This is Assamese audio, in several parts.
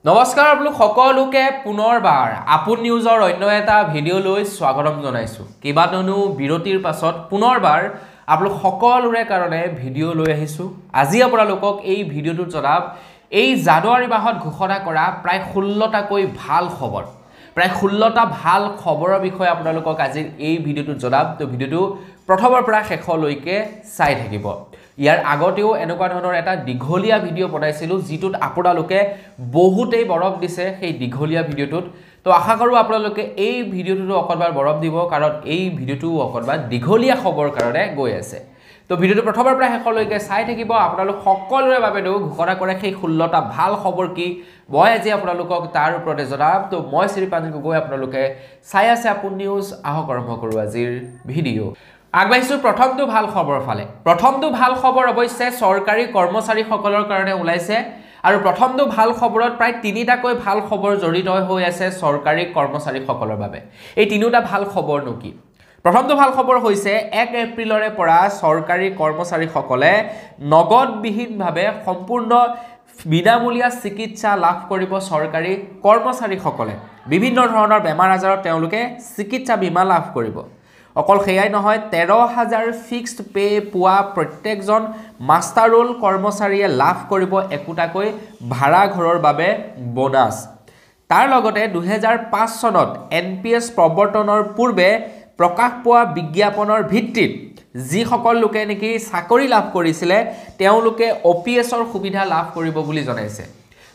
নমস্কাৰ আপোনালোক সকলোকে পুনৰবাৰ আপোন নিউজৰ অন্য এটা ভিডিঅ' লৈ স্বাগতম জনাইছো। কিবানো বিৰতিৰ পাছত পুনৰবাৰ আপোনালোক সকলোৰে কাৰণে ভিডিঅ' লৈ আহিছো। আজি আপোনালোকক এই ভিডিঅ'টোত জনাম এই জানুৱাৰী মাহত ঘোষণা কৰা প্ৰায় 16টাকৈ ভাল খবৰ। প্ৰায় 16টা ভাল খবৰৰ বিষয়ে আপোনালোকক আজি এই ভিডিঅ'টোত জনাম। তো ভিডিঅ'টো প্ৰথমৰ পৰা শেষলৈকে চাই থাকিব। ইয়াৰ আগতেও এনেকুৱা ধৰণৰ এটা দীঘলীয়া ভিডিঅ' বনাইছিলো যিটোত আপোনালোকে বহুতেই বৰফ দিছে সেই দীঘলীয়া ভিডিঅ'টোত। তো আশা কৰোঁ আপোনালোকে এই ভিডিঅ'টো অকণমান বৰফ দিব, কাৰণ এই ভিডিঅ'টো অকণমান দীঘলীয়া খবৰ কাৰণে গৈ আছে। তো ভিডিঅ'টো প্ৰথমৰ পৰা শেষলৈকে চাই থাকিব। আপোনালোক সকলোৰে বাবেও ঘোষণা কৰে সেই 16টা ভাল খবৰ কি মই আজি আপোনালোকক তাৰ ওপৰতে জনাম। তো মই শ্ৰীপাঞ্জন গগৈ, আপোনালোকে চাই আছে আপোন নিউজ। আহক আৰম্ভ কৰোঁ আজিৰ ভিডিঅ'। আগবাঢ়িছো প্ৰথমটো ভাল খবৰ ফালে। প্ৰথমটো ভাল খবৰ অৱশ্যে চৰকাৰী কৰ্মচাৰীসকলৰ কাৰণে ওলাইছে, আৰু প্ৰথমটো ভাল খবৰত প্ৰায় 3টাকৈ ভাল খবৰ জড়িত হৈ আছে চৰকাৰী কৰ্মচাৰীসকলৰ বাবে। এই 3টা ভাল খবৰনো কি? প্ৰথমটো ভাল খবৰ হৈছে 1 এপ্ৰিলৰে পৰা চৰকাৰী কৰ্মচাৰীসকলে নগদবিহীনভাৱে সম্পূৰ্ণ বিনামূলীয়া চিকিৎসা লাভ কৰিব। চৰকাৰী কৰ্মচাৰীসকলে বিভিন্ন ধৰণৰ বেমাৰ আজাৰত তেওঁলোকে চিকিৎসা বীমা লাভ কৰিব। অকল সেয়াই নহয়, 13,000 ফিক্সড পে পোৱা প্ৰত্যেকজন মাষ্টাৰ ৰোল কৰ্মচাৰীয়ে লাভ কৰিব একোটাকৈ ভাড়া ঘৰৰ বাবে বোনাছ। তাৰ লগতে 2005 চনত NPS প্ৰৱৰ্তনৰ পূৰ্বে প্ৰকাশ পোৱা বিজ্ঞাপনৰ ভিত্তিত যিসকল লোকে নেকি চাকৰি লাভ কৰিছিলে তেওঁলোকে OPSৰ সুবিধা লাভ কৰিব বুলি জনাইছে।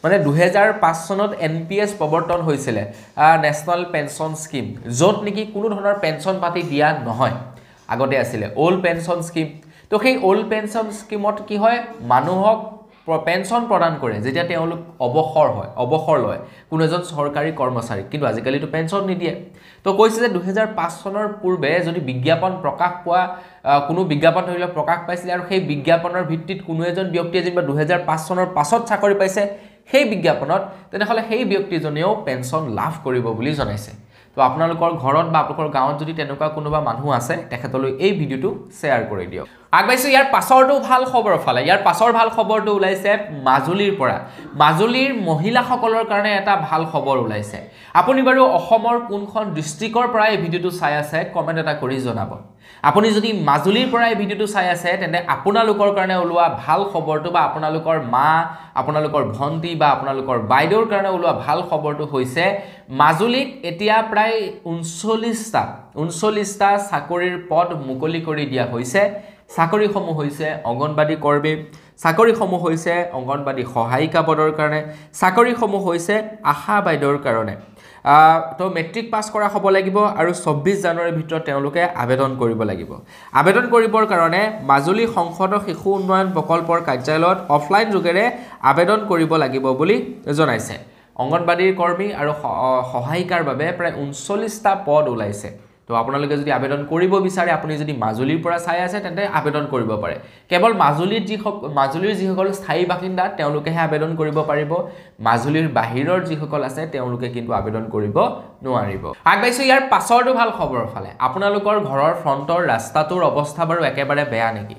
মানে 2005 চনত NPS প্ৰৱৰ্তন হৈছিলে, নেশ্যনেল পেনশ্যন স্কিম, য'ত নেকি কোনো ধৰণৰ পেনশ্যন পাতি দিয়া নহয়। আগতে আছিলে অল্ড পেনশ্যন স্কিম। তো সেই অল্ড পেনশ্যন স্কিমত কি হয়, মানুহক পেনশ্যন প্ৰদান কৰে যেতিয়া তেওঁলোক অৱসৰ লয় কোনো এজন চৰকাৰী কৰ্মচাৰী, কিন্তু আজিকালিতো পেনশ্যন নিদিয়ে। তো কৈছে যে 2005 চনৰ পূৰ্বে যদি বিজ্ঞাপন প্ৰকাশ পোৱা কোনো বিজ্ঞাপন ধৰি লওক প্ৰকাশ পাইছিলে, আৰু সেই বিজ্ঞাপনৰ ভিত্তিত কোনো এজন ব্যক্তিয়ে যেনিবা 2005 চনৰ পাছত চাকৰি পাইছে সেই বিজ্ঞাপনত, তেনেহ'লে সেই ব্যক্তিজনেও পেনশ্যন লাভ কৰিব বুলি জনাইছে। তো আপোনালোকৰ ঘৰত বা আপোনালোকৰ গাঁৱত যদি তেনেকুৱা কোনোবা মানুহ আছে, তেখেতলৈ এই ভিডিঅ'টো শ্বেয়াৰ কৰি দিয়ক। আগবাঢ়িছোঁ ইয়াৰ পাছৰটো ভাল খবৰৰ ফালে। ইয়াৰ পাছৰ ভাল খবৰটো ওলাইছে মাজুলীৰ পৰা। মাজুলীৰ মহিলাসকলৰ কাৰণে এটা ভাল খবৰ ওলাইছে। আপুনি বাৰু অসমৰ কোনখন ডিষ্ট্ৰিক্টৰ পৰা এই ভিডিঅ'টো চাই আছে কমেণ্ট এটা কৰি জনাব। আপুনি যদি মাজুলীৰ পৰা এই ভিডিঅ'টো চাই আছে, তেন্তে আপোনালোকৰ কাৰণে ওলোৱা ভাল খবৰটো, বা আপোনালোকৰ মা, আপোনালোকৰ ভণ্টি বা আপোনালোকৰ বাইদেউৰ কাৰণে ওলোৱা ভাল খবৰটো হৈছে মাজুলীত এতিয়া প্ৰায় 39টা চাকৰিৰ পদ মুকলি কৰি দিয়া হৈছে। চাকৰিসমূহ হৈছে অংগনবাদী কৰ্মী, চাকৰিসমূহ হৈছে অংগনবাদী সহায়িকা পদৰ কাৰণে, চাকৰিসমূহ হৈছে আশা বাইদেউৰ কাৰণে। তো মেট্ৰিক পাছ কৰা হ'ব লাগিব, আৰু 24 জানুৱাৰীৰ ভিতৰত তেওঁলোকে আবেদন কৰিব লাগিব। আবেদন কৰিবৰ কাৰণে মাজুলী সংসদৰ শিশু উন্নয়ন প্ৰকল্পৰ কাৰ্যালয়ত অফলাইন যোগেৰে আবেদন কৰিব লাগিব বুলি জনাইছে। অংগনবাদীৰ কৰ্মী আৰু সহায়িকাৰ বাবে প্ৰায় 39টা পদ ওলাইছে। তো আপোনালোকে যদি আবেদন কৰিব বিচাৰে, আপুনি যদি মাজুলীৰ পৰা চাই আছে, তেন্তে আবেদন কৰিব পাৰে। কেৱল মাজুলীৰ যিসকল স্থায়ী বাসিন্দা তেওঁলোকেহে আবেদন কৰিব পাৰিব। মাজুলীৰ বাহিৰৰ যিসকল আছে তেওঁলোকে কিন্তু আবেদন কৰিব নোৱাৰিব। আগবাঢ়িছোঁ ইয়াৰ পাছৰটো ভাল খবৰৰ ফালে। আপোনালোকৰ ঘৰৰ ফ্ৰণ্টৰ ৰাস্তাটোৰ অৱস্থা বাৰু একেবাৰে বেয়া নেকি?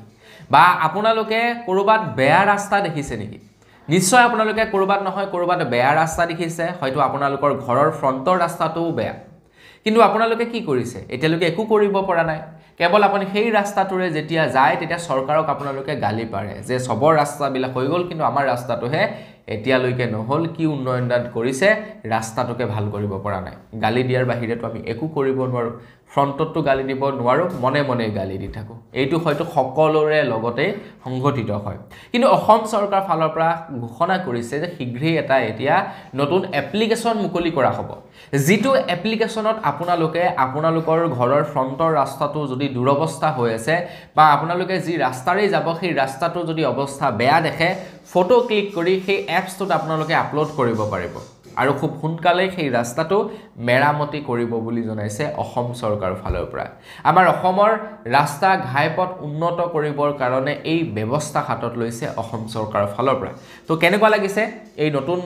বা আপোনালোকে ক'ৰবাত বেয়া ৰাস্তা দেখিছে নেকি? নিশ্চয় আপোনালোকে ক'ৰবাত নহয় ক'ৰবাত বেয়া ৰাস্তা দেখিছে। হয়তো আপোনালোকৰ ঘৰৰ ফ্ৰণ্টৰ ৰাস্তাটোও বেয়া, কিন্তু আপোনালোকে কি কৰিছে? এতিয়ালৈকে একো কৰিব পৰা নাই। কেৱল আপুনি সেই ৰাস্তাটোৰে যেতিয়া যায়, তেতিয়া চৰকাৰক আপোনালোকে গালি পাৰে যে চবৰ ৰাস্তাবিলাক হৈ গ'ল, কিন্তু আমাৰ ৰাস্তাটোহে এতিয়ালৈকে নহ'ল। কি উন্নয়ন কৰিছে, ৰাস্তাটোকে ভাল কৰিব পৰা নাই। গালি দিয়াৰ বাহিৰেতো আমি একো কৰিব নোৱাৰোঁ। ফ্ৰণ্টতটো গালি দিব নোৱাৰোঁ, মনে মনে গালি দি থাকোঁ। এইটো হয়তো সকলোৰে লগতে সংঘটিত হয়। কিন্তু অসম চৰকাৰ ফালৰ পৰা ঘোষণা কৰিছে যে শীঘ্ৰেই এতিয়া নতুন এপ্লিকেশ্যন মুকলি কৰা হ'ব, যিটো এপ্লিকেশ্যনত আপোনালোকে আপোনালোকৰ ঘৰৰ ফ্ৰণ্টৰ ৰাস্তাটো যদি দুৰৱস্থা হৈ আছে, বা আপোনালোকে যি ৰাস্তাৰেই যাব সেই ৰাস্তাটো যদি অৱস্থা বেয়া দেখে, ফটো ক্লিক কৰি সেই এপছটোত আপোনালোকে আপলোড কৰিব পাৰিব, আৰু খুব সোনকালে সেই ৰাস্তাটো মেৰামতি কৰিব বুলি জনাইছে অসম চৰকাৰৰ ফালৰ পৰা। আমাৰ অসমৰ ৰাস্তা ঘাইপথ উন্নত কৰিবৰ কাৰণে এই ব্যৱস্থা হাতত লৈছে অসম চৰকাৰৰ ফালৰ পৰা। তো কেনেকুৱা লাগিছে এই নতুন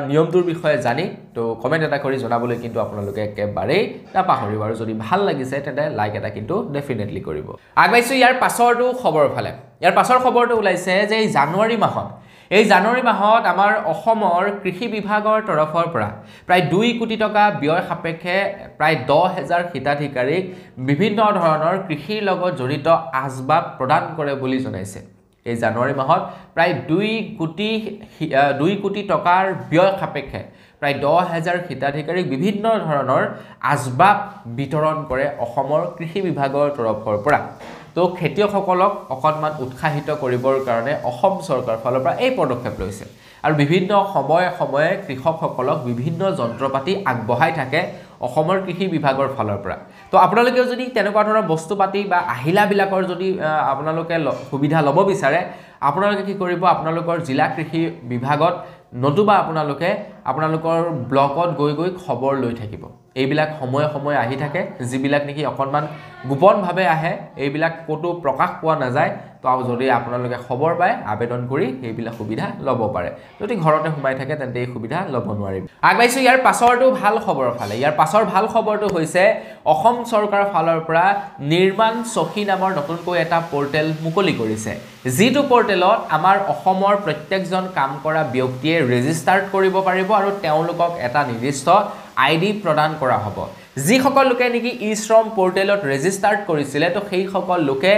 নিয়মটোৰ বিষয়ে জানি? তো কমেণ্ট এটা কৰি জনাবলৈ কিন্তু আপোনালোকে একেবাৰেই নাপাহৰিব, আৰু যদি ভাল লাগিছে তেন্তে লাইক এটা কিন্তু ডেফিনেটলি কৰিব। আগবাঢ়িছোঁ ইয়াৰ পাছৰটো খবৰৰ ফালে। ইয়াৰ পাছৰ খবৰটো ওলাইছে যে এই জানুৱাৰী মাহত এই জানুৱাৰী মাহত আমাৰ অসমৰ কৃষি বিভাগৰ তৰফৰ পৰা প্ৰায় 2 কোটি টকা ব্যয় সাপেক্ষে প্ৰায় 10,000 হিতাধিকাৰীক বিভিন্ন ধৰণৰ কৃষিৰ লগত জড়িত আচবাব প্ৰদান কৰে বুলি জনাইছে এই জানুৱাৰী মাহত প্ৰায় 2 কোটি টকাৰ ব্যয় সাপেক্ষে প্ৰায় 10,000 হিতাধিকাৰীক বিভিন্ন ধৰণৰ আচবাব বিতৰণ কৰে অসমৰ কৃষি বিভাগৰ তৰফৰ পৰা তো খেতিয়কসকলক অকণমান উৎসাহিত কৰিবৰ কাৰণে অসম চৰকাৰ ফালৰ পৰা এই পদক্ষেপ লৈছে আৰু বিভিন্ন সময়ে কৃষকসকলক বিভিন্ন যন্ত্ৰপাতি আগবঢ়াই থাকে অসমৰ কৃষি বিভাগৰ ফালৰ পৰা তো আপোনালোকে যদি তেনেকুৱা ধৰণৰ বস্তুপাতি বা আহিলাবিলাকৰ যদি আপোনালোকে সুবিধা ল'ব বিচাৰে আপোনালোকে কি কৰিব আপোনালোকৰ জিলা কৃষি বিভাগত নতুবা আপোনালোকৰ ব্লকত গৈ খবৰ লৈ থাকিব এইবিলাক সময়ে আহি থাকে যিবিলাক নেকি অকণমান গোপনভাৱে আহে এইবিলাক ক'তো প্ৰকাশ পোৱা নাযায় তো যদি আপোনালোকে খবৰ পায় আবেদন কৰি এইবিলাক সুবিধা ল'ব পাৰে যদি ঘৰতে সোমাই থাকে তেন্তে এই সুবিধা ল'ব নোৱাৰিব আগবাইছো ইয়াৰ পাছৰটো ভাল খবৰৰ ফালে ইয়াৰ পাছৰ ভাল খবৰটো হৈছে অসম চৰকাৰৰ ফালৰ পৰা নিৰ্মাণ সখী নামৰ নতুনকৈ এটা পৰ্টেল মুকলি কৰিছে যিটো পৰ্টেলত আমাৰ অসমৰ প্ৰত্যেকজন কাম কৰা ব্যক্তিয়ে ৰেজিষ্টাৰ কৰিব পাৰিব আৰু তেওঁলোকক এটা নিৰ্দিষ্ট আইডি প্ৰদান কৰা হ'ব যিসকল লোকে নেকি ই-শ্ৰম পৰ্টেলত ৰেজিষ্টাৰ কৰিছিলে তো সেই সকল লোকে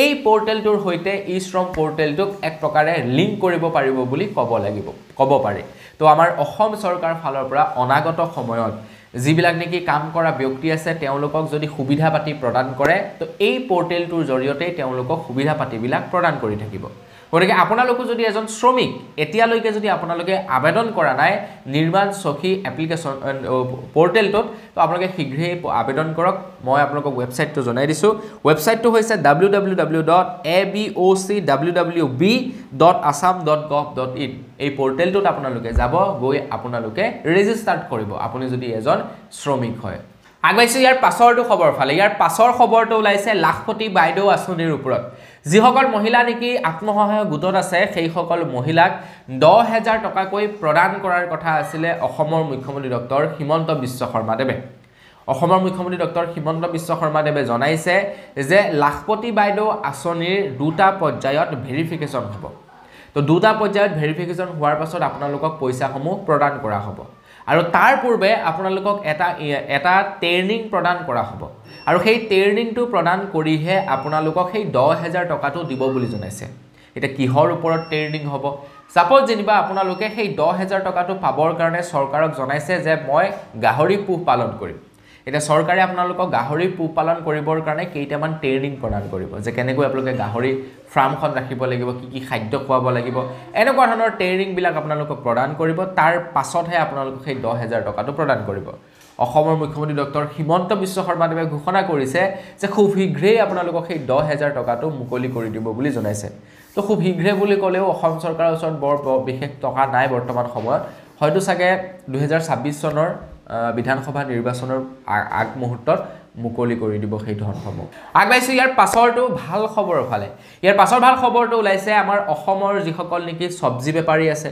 এই পৰ্টেলটোৰ হৈতে ই-শ্ৰম পৰ্টেলটোক এক প্ৰকাৰে লিংক কৰিব পাৰিব বুলি ক'ব পাৰি তো আমাৰ অসম চৰকাৰ ফালৰ পৰা অনাগত সময়ত যিবিলাক নেকি কাম কৰা ব্যক্তি আছে তেওঁলোকক যদি সুবিধা পাতি প্ৰদান কৰে তো এই পৰ্টেলটোৰ জৰিয়তে তেওঁলোকক সুবিধা পাতিবিলাক প্ৰদান কৰি থাকিব গতিকে আপোনালোকে যদি এজন শ্ৰমিক এতিয়ালৈকে যদি আপোনালোকে আবেদন কৰা নাই নিৰ্মাণ সখী এপ্লিকেশ্যন পৰ্টেলটোত তো আপোনালোকে শীঘ্ৰেই আবেদন কৰক মই আপোনালোকক ৱেবছাইটটো জনাই দিছোঁ ৱেবছাইটটো হৈছে www.abocwb.assam.gov.in এই পৰ্টেলটোত আপোনালোকে যাব গৈ আপোনালোকে ৰেজিষ্টাৰ কৰিব আপুনি যদি এজন শ্ৰমিক হয় আগবাইছো ইয়াৰ পাছৰটো খবৰ ফালে ইয়াৰ পাছৰ খবৰটো ওলাইছে লাখপতি বাইদেউ আঁচনিৰ ওপৰত যিসকল মহিলা নেকি আত্মসহায়ক গোটত আছে সেই সকল মহিলাক 10,000 টকাকৈ প্ৰদান কৰাৰ কথা আছিলে অসমৰ মুখ্যমন্ত্ৰী ডক্টৰ হিমন্ত বিশ্ব শৰ্মাদেৱে অসমৰ মুখ্যমন্ত্ৰী ডক্টৰ হিমন্ত বিশ্ব শৰ্মাদেৱে জনাইছে যে লাখপতি বাইদেউ আঁচনিৰ দুটা পৰ্যায়ত ভেৰিফিকেশ্যন হ'ব তো দুটা পৰ্যায়ত ভেৰিফিকেশ্যন হোৱাৰ পাছত আপোনালোকক পইচাসমূহ প্ৰদান কৰা হ'ব আৰু তাৰ পূৰ্বে আপোনালোকক এটা ট্ৰেইনিং প্ৰদান কৰা হ'ব আৰু সেই ট্ৰেইনিংটো প্ৰদান কৰিহে আপোনালোকক সেই 10,000 টকাটো দিব বুলি জনাইছে এটা কিহৰ ওপৰত ট্ৰেইনিং হ'ব সাপোজ যেনিবা আপোনালোকে সেই 10,000 টকাটো পাবৰ কাৰণে চৰকাৰক জনাইছে যে মই গাহৰি পোহ পালন কৰিম এটা চৰকাৰে আপোনালোকক গাহৰি পোহ পালন কৰিবৰ কাৰণে কেইটামান ট্ৰেইনিং প্ৰদান কৰিব যে কেনেকৈ আপোনালোকে গাহৰি ফাৰ্মখন ৰাখিব লাগিব কি খাদ্য খুৱাব লাগিব এনেকুৱা ধৰণৰ ট্ৰেইনিং বিলাক আপোনালোকক প্ৰদান কৰিব তাৰ পাছতহে আপোনালোকক সেই 10,000 টকাটো প্ৰদান কৰিব অসমৰ মুখ্যমন্ত্ৰী ডক্টৰ হিমন্ত বিশ্ব শৰ্মাদেৱে ঘোষণা কৰিছে যে খুব শীঘ্ৰেই আপোনালোকক সেই 10,000 টকাটো মুকলি কৰি দিব বুলি জনাইছে তো খুব শীঘ্ৰে বুলি ক'লেও অসম চৰকাৰৰ ওচৰত বৰ বিশেষ টকা নাই বৰ্তমান সময়ত হয়তো চাগে 2026 চনৰ বিধানসভা নিৰ্বাচনৰ আগ মুহূৰ্তত মুকলি কৰি দিব সেই ধনসমূহ আগবাইছো ইয়াৰ পাছৰটো ভাল খবৰৰ ফালে ইয়াৰ পাছৰ ভাল খবৰটো ওলাইছে আমাৰ অসমৰ যিসকল নেকি সবজি বেপাৰী আছে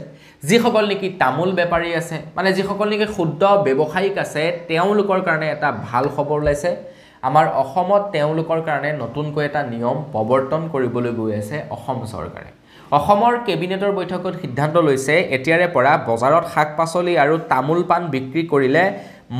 যিসকল নেকি তামোল বেপাৰী আছে মানে যিসকল নেকি ক্ষুদ্ৰ ব্যৱসায়িক আছে তেওঁলোকৰ কাৰণে এটা ভাল খবৰ ওলাইছে আমাৰ অসমত তেওঁলোকৰ কাৰণে নতুনকৈ এটা নিয়ম প্ৰৱৰ্তন কৰিবলৈ গৈ আছে অসম চৰকাৰে অসমৰ কেবিনেটৰ বৈঠকত সিদ্ধান্ত লৈছে এতিয়াৰে পৰা বজাৰত শাক-পাচলি আৰু তামোল পাণ বিক্ৰী কৰিলে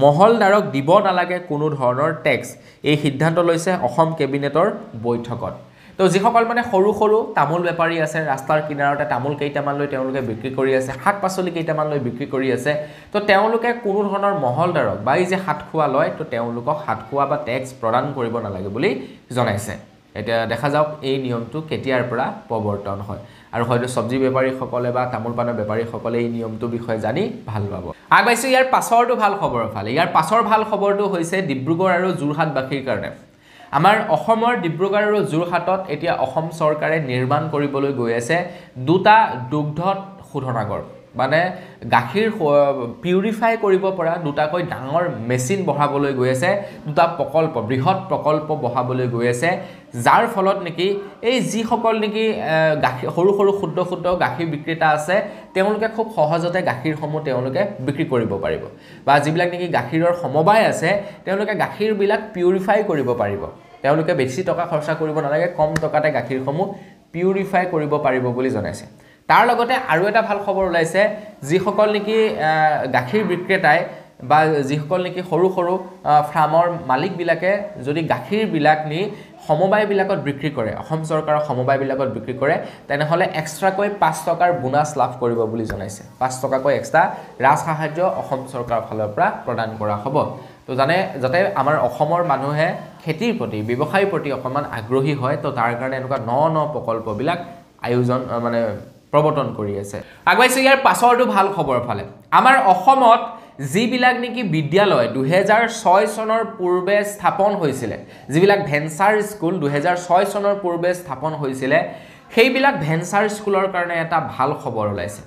মহলদাৰক দিব নালাগে কোনো ধৰণৰ টেক্স এই সিদ্ধান্ত লৈছে অসম কেবিনেটৰ বৈঠকত তো যিসকল মানে সৰু তামোল বেপাৰী আছে ৰাস্তাৰ কিনাৰতে তামোল কেইটামান লৈ তেওঁলোকে বিক্ৰী কৰি আছে শাক-পাচলি কেইটামান লৈ বিক্ৰী কৰি আছে তো তেওঁলোকে কোনো ধৰণৰ মহলদাৰক বা এই যে হাতখোৱা লয় তো তেওঁলোকক হাতখোৱা বা টেক্স প্ৰদান কৰিব নালাগে বুলি জনাইছে এটা দেখা যাওক এই নিয়মটো কেতিয়াৰ পৰা প্ৰৱৰ্তন হয় আৰু হয়তো সবজি বেপাৰীসকলে বা তামোল পাণৰ বেপাৰীসকলে এই নিয়মটো বিষয়ে জানি ভাল পাব আগবাইছো ইয়াৰ পাছৰটো ভাল খবৰৰ ফালে ইয়াৰ পাছৰ ভাল খবৰটো হৈছে ডিব্ৰুগড় আৰু যোৰহাটবাসীৰ কাৰণে আমাৰ অসমৰ ডিব্ৰুগড় আৰু যোৰহাটত এতিয়া অসম চৰকাৰে নিৰ্মাণ কৰিবলৈ গৈ আছে দুটা দুগ্ধ শোধনাগাৰ মানে গাখীৰ পিউৰিফাই কৰিব পৰা দুটাকৈ ডাঙৰ মেচিন বহাবলৈ গৈ আছে দুটা প্ৰকল্প বৃহৎ প্ৰকল্প বহাবলৈ গৈ আছে যাৰ ফলত নেকি এই যিসকল নেকি গাখীৰ সৰু ক্ষুদ্ৰ গাখীৰ বিক্ৰেতা আছে তেওঁলোকে খুব সহজতে গাখীৰসমূহ তেওঁলোকে বিক্ৰী কৰিব পাৰিব বা যিবিলাক নেকি গাখীৰৰ সমবায় আছে তেওঁলোকে গাখীৰবিলাক পিউৰিফাই কৰিব পাৰিব তেওঁলোকে বেছি টকা খৰচা কৰিব নালাগে কম টকাতে গাখীৰসমূহ পিউৰিফাই কৰিব পাৰিব বুলি জনাইছে তাৰ লগতে আৰু এটা ভাল খবৰ ওলাইছে যিসকল নেকি গাখীৰ বিক্ৰেতাই বা যিসকল নেকি সৰু সৰু ফাৰ্মৰ মালিকবিলাকে যদি গাখীৰবিলাক নি সমবায়বিলাকত বিক্ৰী কৰে অসম চৰকাৰৰ সমবায়বিলাকত বিক্ৰী কৰে তেনেহ'লে এক্সট্ৰাকৈ 5 টকাৰ বোনাছ লাভ কৰিব বুলি জনাইছে 5 টকাকৈ এক্সট্ৰা ৰাজ সাহায্য অসম চৰকাৰৰ ফালৰ পৰা প্ৰদান কৰা হ'ব তো জানে যাতে আমাৰ অসমৰ মানুহে খেতিৰ প্ৰতি ব্যৱসায়ৰ প্ৰতি অকমান আগ্ৰহী হয় তো তাৰ কাৰণে এনেকুৱা ন প্ৰকল্পবিলাক আয়োজন মানে প্ৰৱৰ্তন কৰি আছে আগবাইছে ইয়াৰ পাছৰটো ভাল খবৰ ফালে আমাৰ অসমত যিবিলাক নেকি বিদ্যালয় 2006 চনৰ পূৰ্বে স্থাপন হৈছিল যিবিলাক ভেঞ্চাৰ স্কুল 2006 চনৰ পূৰ্বে স্থাপন হৈছিল সেইবিলাক ভেঞ্চাৰ স্কুলৰ কাৰণে এটা ভাল খবৰ ওলাইছে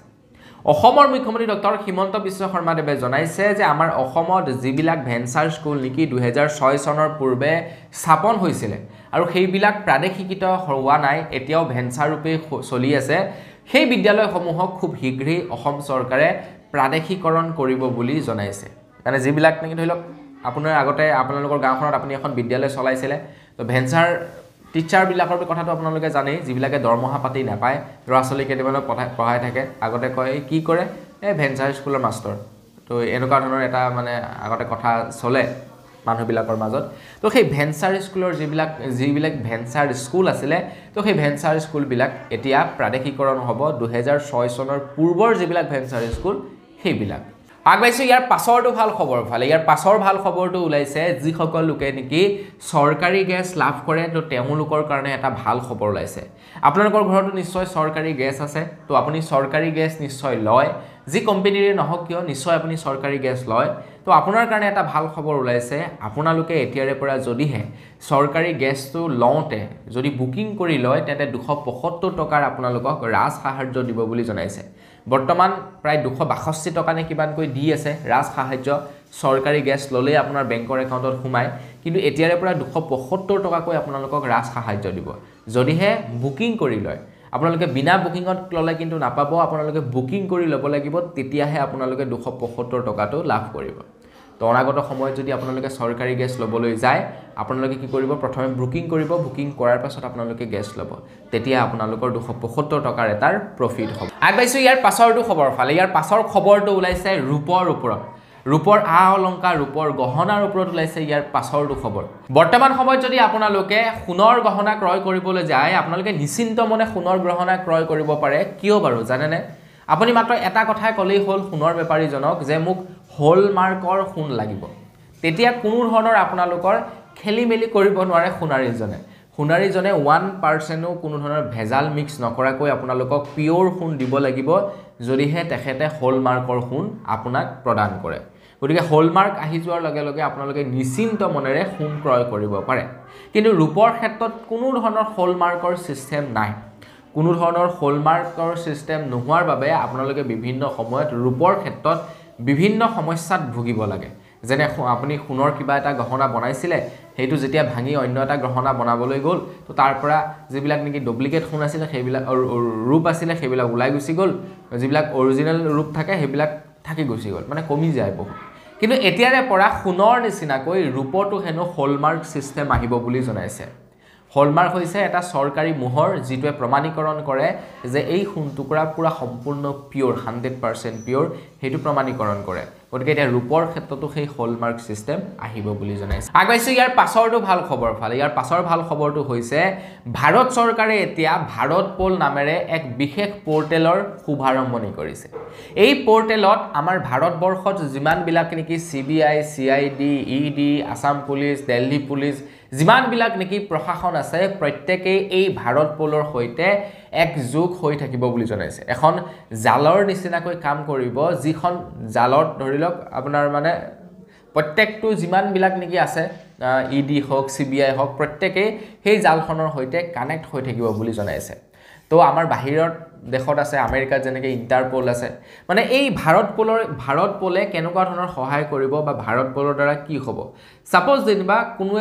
অসমৰ মুখ্যমন্ত্ৰী ডক্টৰ হিমন্ত বিশ্ব শৰ্মাদেৱে জনাইছে যে আমাৰ অসমত যিবিলাক ভেঞ্চাৰ স্কুল নেকি 2006 চনৰ পূৰ্বে স্থাপন হৈছিল আৰু সেইবিলাক প্ৰাদেশিকৃত হোৱা নাই এতিয়াও ভেঞ্চাৰ ৰূপে চলি আছে সেই বিদ্যালয়সমূহক খুব শীঘ্ৰেই অসম চৰকাৰে প্ৰাদেশিকৰণ কৰিব বুলি জনাইছে মানে যিবিলাক নেকি ধৰি লওক আপোনাৰ আগতে আপোনালোকৰ গাঁওখনত আপুনি এখন বিদ্যালয় চলাইছিল তো ভেঞ্চাৰ টিচাৰ বিলাকৰ কথাটো আপোনালোকে জানে যিবিলাকে দৰমহা পাতি নাপায় ল'ৰা-ছোৱালী কেইটামানক পঢ়াই থাকে আগতে কয় কি কৰে ভেঞ্চাৰ স্কুলৰ মাষ্টৰ তো এনেকুৱা ধৰণৰ এটা মানে আগতে কথা চলে মানুহবিলাকৰ মাজত তো সেই ভেঞ্চাৰ স্কুলৰ যিবিলাক ভেঞ্চাৰ স্কুল আছিলে তো সেই ভেঞ্চাৰ স্কুলবিলাক এতিয়া প্ৰাদেশিকৰণ হ'ব 2006 চনৰ পূৰ্বৰ যিবিলাক ভেঞ্চাৰ স্কুল সেইবিলাক আগবাইছো ইয়াৰ পাছৰটো ভাল খবৰ ফালে ইয়াৰ পাছৰ ভাল খবৰটো ওলাইছে যিসকল লোকে নেকি চৰকাৰী গেছ লাভ কৰে তো তেওঁলোকৰ কাৰণে এটা ভাল খবৰ ওলাইছে আপোনালোকৰ ঘৰতো নিশ্চয় চৰকাৰী গেছ আছে তো আপুনি চৰকাৰী গেছ নিশ্চয় লয় যি কোম্পানীৰে নহওক কিয় নিশ্চয় আপুনি চৰকাৰী গেছ লয় তো আপোনাৰ কাৰণে এটা ভাল খবৰ ওলাইছে আপোনালোকে এতিয়াৰে পৰা যদিহে চৰকাৰী গেছটো লওঁতে যদি বুকিং কৰি লয় তেতে 275 টকাৰ আপোনালোকক ৰাজ সাহায্য দিব বুলি জনাইছে বৰ্তমান প্ৰায় 262 টকা নে কিমানকৈ দি আছে ৰাজ সাহায্য চৰকাৰী গেছ ললে আপোনাৰ বেংকৰ একাউণ্টত সোমায় কিন্তু এতিয়াৰে পৰা 275 টকাকৈ আপোনালোকক ৰাজ সাহায্য দিব যদিহে বুকিং কৰি লয় আপোনালোকে বিনা বুকিংত ললে কিন্তু নাপাব আপোনালোকে বুকিং কৰি ল'ব লাগিব তেতিয়াহে আপোনালোকে 275 টকাটো লাভ কৰিব তো অনাগত সময়ত যদি আপোনালোকে চৰকাৰী গেছ ল'বলৈ যায় আপোনালোকে কি কৰিব প্ৰথমে বুকিং কৰিব বুকিং কৰাৰ পাছত আপোনালোকে গেছ ল'ব তেতিয়া আপোনালোকৰ 275 টকাৰ এটাৰ প্ৰফিট হ'ব আগবাইছো ইয়াৰ পাছৰটো খবৰ ফালে ইয়াৰ পাছৰ খবৰটো ওলাইছে ৰূপৰ ওপৰত ৰূপৰ অলংকাৰ ৰূপৰ গহনাৰ ওপৰত ওলাইছে ইয়াৰ পাছৰটো খবৰ বৰ্তমান সময়ত যদি আপোনালোকে সোণৰ গহনা ক্ৰয় কৰিবলৈ যায় আপোনালোকে নিশ্চিন্ত মনে সোণৰ গহনা ক্ৰয় কৰিব পাৰে কিয় বাৰু জানেনে আপুনি মাত্ৰ এটা কথাই ক'লেই হ'ল সোণৰ বেপাৰীজনক যে মোক হলমাৰ্কৰ সোণ লাগিব তেতিয়া কোনো ধৰণৰ আপোনালোকৰ খেলিমেলি কৰিব নোৱাৰে সোণাৰীজনে 1% কোনো ধৰণৰ ভেজাল মিক্স নকৰাকৈ আপোনালোকক পিওৰ সোণ দিব লাগিব যদিহে তেখেতে হলমাৰ্কৰ সোণ আপোনাক প্ৰদান কৰে গতিকে হলমাৰ্ক আহি যোৱাৰ লগে লগে আপোনালোকে নিশ্চিন্ত মনেৰে সোণ ক্ৰয় কৰিব পাৰে কিন্তু ৰূপৰ ক্ষেত্ৰত কোনো ধৰণৰ হলমাৰ্কৰ সিস্টেম নাই কোনো ধৰণৰ হলমাৰ্কৰ সিস্টেম নোহোৱাৰ বাবে আপোনালোকে বিভিন্ন সময়ত ৰূপৰ ক্ষেত্ৰত বিভিন্ন সমস্যাত ভুগিব লাগে যেনে আপুনি সোণৰ কিবা এটা গহনা বনাইছিলে হেতু যেতিয়া ভাঙি অন্য এটা গহনা বনাবলৈ গ'ল তো তাৰ পৰা যিবিলাক নেকি ডুপ্লিকেট সোণ আছিল সেইবিলাক ৰূপ আছিল সেইবিলাক ওলাই গুচি গ'ল যিবিলাক অৰিজিনাল ৰূপ থাকে সেইবিলাক থাকি গুচি গ'ল মানে কমি যায় বহুত কিন্তু এতিয়াৰে পৰা সোণৰ নিচিনাকৈ ৰূপটো হেনো হলমাৰ্ক সিস্টেম আহিব বুলি জনাইছে হলমাৰ্ক হৈছে এটা চৰকাৰী মোহৰ যিটোৱে প্ৰমাণীকৰণ কৰে যে এই সোণ টুকুৰা পুৰা সম্পূৰ্ণ পিওৰ 100% পিওৰ হেতু প্ৰমাণীকৰণ কৰে গতিকে এটা ৰূপৰ ক্ষেত্ৰতো সেই হলমাৰ্ক সিস্টেম আহিব বুলি জনাইছে আগবাইছো ইয়াৰ পাছৰটো ভাল খবৰ ফালে ইয়াৰ পাছৰ ভাল খবৰটো হৈছে ভাৰত চৰকাৰে এতিয়া ভাৰত পোল নামেৰে এক বিশেষ পোৰ্টেলৰ শুভাৰম্ভণি কৰিছে এই পোৰ্টেলত আমাৰ ভাৰতবৰ্ষত যিমান বিলাক নেকি CBI CID ED Assam police Delhi police যিমান বিলাক নেকি প্ৰশাসন আছে প্ৰত্যেকই এই ভাৰত পোলৰ হৈতে একযোগ হৈ থাকিব বুলি জনাইছে এখন জালৰ নিচিনাকৈ কাম কৰিব যিখন জালত ধৰিলক আপোনাৰ মানে প্ৰত্যেকটো যিমান বিলাক নেকি আছে ED হওক CBI হওক প্ৰত্যেকই সেই জালখনৰ হৈতে কানেক্ট হৈ থাকিব বুলি জনাইছে তো আমাৰ বাহিৰৰ দেশত আছে আমেৰিকাত যেনেকৈ ইন্টাৰপোল আছে মানে এই ভাৰত পোলে কেনেকুৱা ধৰণৰ সহায় কৰিব বা ভাৰত পোলৰ দ্বাৰা কি হ'ব সাপোজ যেনিবা কোনো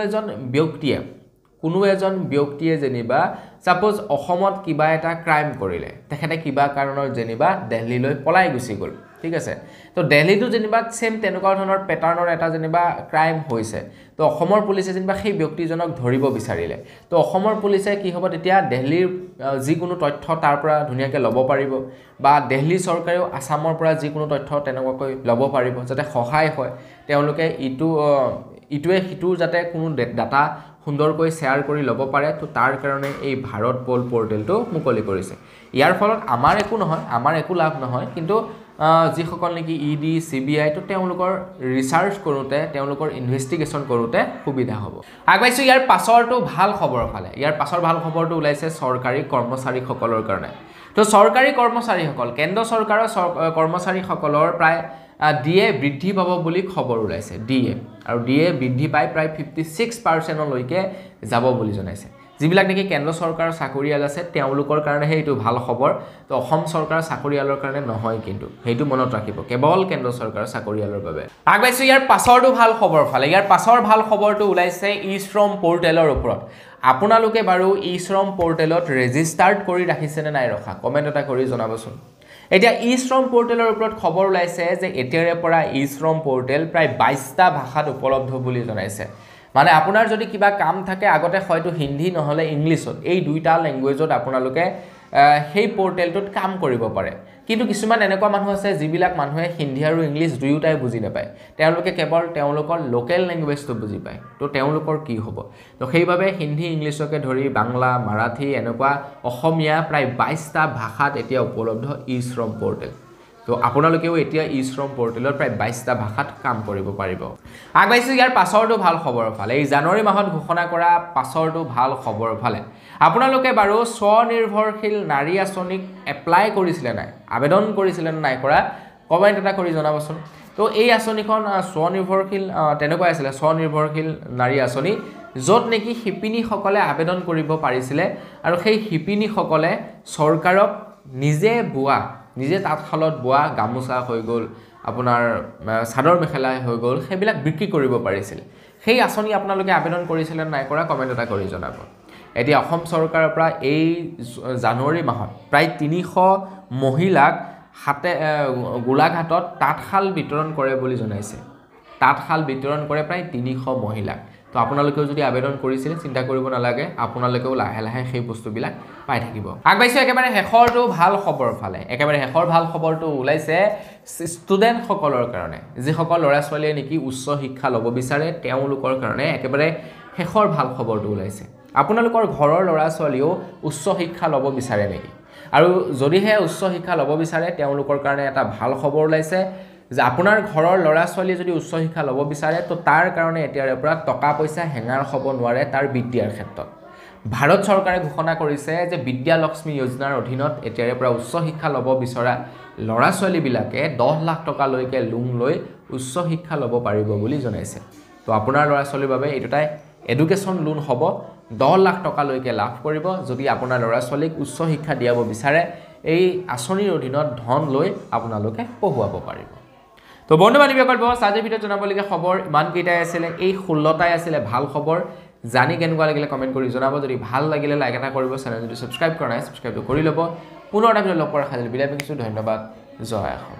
এজন ব্যক্তিয়ে যেনিবা সাপোজ অসমত কিবা এটা ক্ৰাইম কৰিলে তেখেতে কিবা কাৰণৰ যেনিবা দিল্লীলৈ পলাই গুচি গ'ল ঠিক আছে তো দিল্লীটো যেনিবা সেম তেনেকুৱা ধৰণৰ প্যাটাৰ্নৰ এটা যেনিবা ক্ৰাইম হৈছে তো অসমৰ পুলিচে যেনিবা সেই ব্যক্তিজনক ধৰিব বিচাৰিলে তো অসমৰ পুলিচে কি হ'ব তেতিয়া দিল্লীৰ যিকোনো তথ্য তাৰ পৰা ধুনীয়াকৈ ল'ব পাৰিব বা দিল্লী চৰকাৰেও আসামৰ পৰা যিকোনো তথ্য তেনেকুৱাকৈ ল'ব পাৰিব যাতে সহায় হয় তেওঁলোকে ইটোৱে সিটোৰ যাতে কোনো ডাটা সুন্দৰকৈ শ্বেয়াৰ কৰি ল'ব পাৰে তো তাৰ কাৰণে এই ভাৰত পোল পৰ্টেলটো মুকলি কৰিছে ইয়াৰ ফলত আমাৰ একো লাভ নহয় কিন্তু যিসকল নেকি ইডি সিবিআই তো তেওঁলোকৰ ৰিসাৰ্চ কৰোতে তেওঁলোকৰ ইনভেষ্টিগেশ্যন কৰোতে সুবিধা হ'ব আগবাইছো ইয়াৰ পাছৰটো ভাল খবৰ ফালে ইয়াৰ পাছৰ ভাল খবৰটো ওলাইছে চৰকাৰী কৰ্মচাৰীসকলৰ কাৰণে তো চৰকাৰী কৰ্মচাৰীসকল কেন্দ্ৰ চৰকাৰৰ কৰ্মচাৰীসকলৰ প্ৰায় ডিএ বৃদ্ধি পাব বুলি খবৰ ওলাইছে ডিএ আৰু ডিএ বৃদ্ধি পাই প্ৰায় 56% লৈকে যাব বুলি জনাইছে যিবিলাক নেকি কেন্দ্ৰ চৰকাৰৰ চাকৰিয়াল আছে তেওঁলোকৰ কাৰণে হেইটো ভাল খবৰ তো অসম চৰকাৰৰ চাকৰিয়ালৰ কাৰণে নহয় কিন্তু হেইটো মনত ৰাখিব কেৱল কেন্দ্ৰ চৰকাৰৰ চাকৰিয়ালৰ বাবে আগবাইছো ইয়াৰ পাছৰটো ভাল খবৰ ফালে ইয়াৰ পাছৰ ভাল খবৰটো ওলাইছে ই-শ্ৰম পৰ্টেলৰ ওপৰত আপোনালোকে বাৰু ই-শ্ৰম পৰ্টেলত ৰেজিষ্টাৰ্ড কৰি ৰাখিছেনে নাই ৰখা কমেন্ট এটা কৰি জনাবচোন এতিয়া ই-শ্ৰম পৰ্টেলৰ ওপৰত খবৰ ওলাইছে যে এতিয়াৰে পৰা ই-শ্ৰম পৰ্টেল প্ৰায় 22টা ভাষাত উপলব্ধ বুলি জনাইছে মানে আপোনাৰ যদি কিবা কাম থাকে আগতে হয়তো হিন্দী নহলে ইংলিছত এই দুইটা ল্যাঙ্গুৱেজত আপোনালোকে সেই পৰ্টেলটোত কাম কৰিব পাৰে কিন্তু কিছুমান এনেকুৱা মানুহ আছে যিবিলাক মানুহে হিন্দী আৰু ইংলিছ দুয়োটাই বুজি নাপায় তেওঁলোকে কেৱল তেওঁলোকৰ লোকেল ল্যাঙ্গুৱেজটো বুজি পায় তো তেওঁলোকৰ কি হ'ব তো সেইভাবে হিন্দী ইংলিছকে ধৰি বাংলা মাৰাঠী এনেকুৱা অসমীয়া প্ৰায় 22টা ভাষাত এতিয়া উপলব্ধ ই-শ্ৰম পৰ্টেল তো আপোনালোকেও এতিয়া ই-শ্ৰম পৰ্টেলৰ প্ৰায় 22টা ভাষাত কাম কৰিব পাৰিব আগবাইছো ইয়াৰ পাছৰটো ভাল খবৰ ফালে এই জানুৱাৰী মাহত ঘোষণা কৰা পাছৰটো ভাল খবৰ ফালে আপোনালোকে বাৰু স্বনিৰ্ভৰশীল নাৰী আঁচনিক এপ্লাই কৰিছিলে নাই আবেদন কৰিছিলে নাই কৰা কমেন্ট এটা কৰি জনাবচোন তো এই আঁচনিখন স্বনিৰ্ভৰশীল তেনেকুৱা আছিল স্বনিৰ্ভৰশীল নাৰী আঁচনি য'ত নেকি শিপিনীসকলে আবেদন কৰিব পাৰিছিলে আৰু সেই শিপিনীসকলে চৰকাৰক নিজে তাঁতশালত বোৱা গামোচা হৈ গ'ল আপোনাৰ চাদৰ মেখেলা হৈ গ'ল সেইবিলাক বিক্ৰী কৰিব পাৰিছিল সেই আঁচনি আপোনালোকে আবেদন কৰিছিলে নাই কৰা কমেন্ট এটা কৰি জনাব এতিয়া অসম চৰকাৰৰ পৰা এই জানুৱাৰী মাহত প্ৰায় 300 মহিলাক গোলাঘাটত তাঁতশাল বিতৰণ কৰে বুলি জনাইছে তাঁতশাল বিতৰণ কৰে প্ৰায় 300 মহিলাক তো আপোনালোকেও যদি আবেদন কৰিছিল চিন্তা কৰিব নালাগে আপোনালোকেও লাহে লাহে সেই বস্তুবিলাক পাই থাকিব আগবাইছো একেবাৰে হেখৰটো ভাল খবৰ ফালে একেবাৰে হেখৰ ভাল খবৰটো ওলাইছে ষ্টুডেন্ট সকলৰ কাৰণে যিসকল ল'ৰা ছোৱালীয়ে নেকি উচ্চ শিক্ষা ল'ব বিচাৰে তেওঁলোকৰ কাৰণে একেবাৰে হেখৰ ভাল খবৰটো ওলাইছে আপোনালোকৰ ঘৰৰ ল'ৰা ছোৱালীও উচ্চ শিক্ষা ল'ব বিচাৰে নেকি আৰু যদিহে উচ্চ শিক্ষা ল'ব বিচাৰে তেওঁলোকৰ কাৰণে এটা ভাল খবৰ ওলাইছে যে আপোনাৰ ঘৰৰ ল'ৰা ছোৱালী যদি উচ্চ শিক্ষা ল'ব বিচাৰে তো তাৰ কাৰণে এতিয়াৰে পৰা টকা পইচা হেঙাৰ হ'ব নোৱাৰে তাৰ বিদ্যাৰ ক্ষেত্ৰত ভাৰত চৰকাৰে ঘোষণা কৰিছে যে বিদ্যা লক্ষ্মী যোজনাৰ অধীনত এতিয়াৰে পৰা উচ্চ শিক্ষা ল'ব বিচৰা ল'ৰা ছোৱালীবিলাকে 10 লাখ টকা লৈকে লোন লৈ উচ্চ শিক্ষা ল'ব পাৰিব বুলি জনাইছে তো আপোনাৰ ল'ৰা ছোৱালীৰ বাবে এটোটাই এডুকেশ্যন লোন হ'ব 10 লাখ টকা লৈকে লাভ কৰিব যদি আপোনাৰ ল'ৰা ছোৱালীক উচ্চ শিক্ষা দিয়াব বিচাৰে এই আঁচনিৰ অধীনত ধন লৈ আপোনালোকে পঢ়ুৱাব পাৰিব তো বন্ধু বান্ধৱীসকল আজি ভিডিঅ'ত জনাবলগীয়া খবৰ ইমান কেইটাই আছিল এই 16টাই আছিল ভাল খবৰ জানি কেনেকুৱা লাগিলে কমেন্ট কৰি জনাব যদি ভাল লাগিলে লাইক এটা কৰিব চেনেল যদি সাবস্ক্ৰাইব কৰা নাই সাবস্ক্ৰাইব কৰি ল'ব পুনৰ এটা ভিডিঅ' লগ কৰাৰ খালি বিদায় বিকিছো ধন্যবাদ জয় অসম